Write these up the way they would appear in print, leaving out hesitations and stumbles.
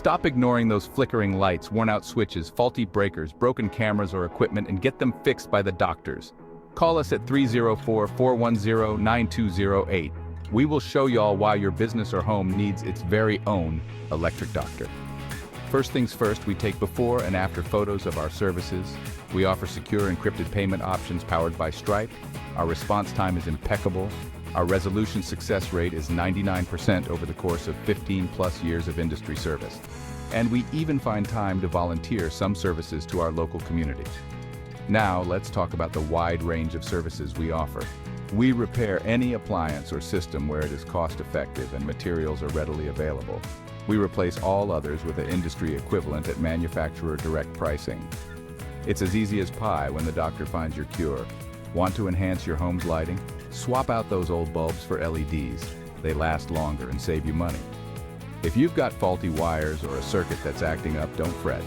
Stop ignoring those flickering lights, worn-out switches, faulty breakers, broken cameras or equipment, and get them fixed by the doctors. Call us at 304-410-9208. We will show y'all why your business or home needs its very own electric doctor. First things first, we take before and after photos of our services. We offer secure encrypted payment options powered by Stripe. Our response time is impeccable. Our resolution success rate is 99% over the course of 15+ years of industry service. And we even find time to volunteer some services to our local community. Now, let's talk about the wide range of services we offer. We repair any appliance or system where it is cost-effective and materials are readily available. We replace all others with an industry equivalent at manufacturer direct pricing. It's as easy as pie when the doctor finds your cure. Want to enhance your home's lighting? Swap out those old bulbs for LEDs. They last longer and save you money. If you've got faulty wires or a circuit that's acting up, don't fret.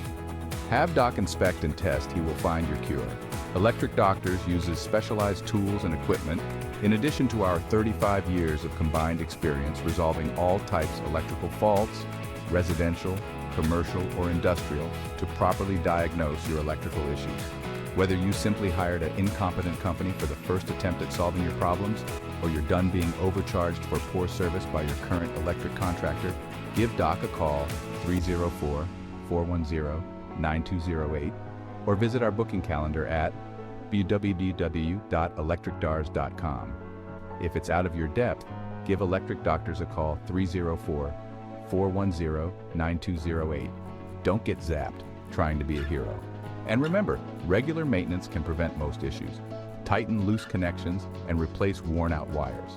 Have Doc inspect and test, he will find your cure. Electric Doctors uses specialized tools and equipment, in addition to our 35 years of combined experience resolving all types of electrical faults, residential, commercial, or industrial, to properly diagnose your electrical issues. Whether you simply hired an incompetent company for the first attempt at solving your problems, or you're done being overcharged for poor service by your current electric contractor, give Doc a call, 304-410-9208, or visit our booking calendar at www.electricdars.com. If it's out of your depth, give Electric Doctors a call, 304-410-9208. Don't get zapped trying to be a hero. And remember, regular maintenance can prevent most issues. Tighten loose connections and replace worn-out wires.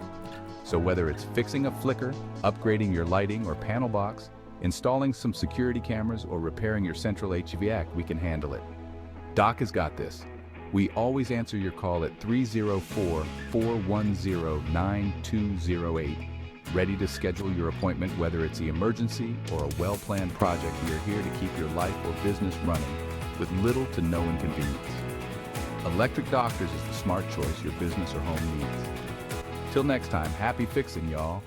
So whether it's fixing a flicker, upgrading your lighting or panel box, installing some security cameras, or repairing your central HVAC, we can handle it. Doc has got this. We always answer your call at 304-410-9208. Ready to schedule your appointment whether it's the emergency or a well-planned project. We are here to keep your life or business running with little to no inconvenience. Electric Doctors is the smart choice your business or home needs. Till next time, happy fixing, y'all.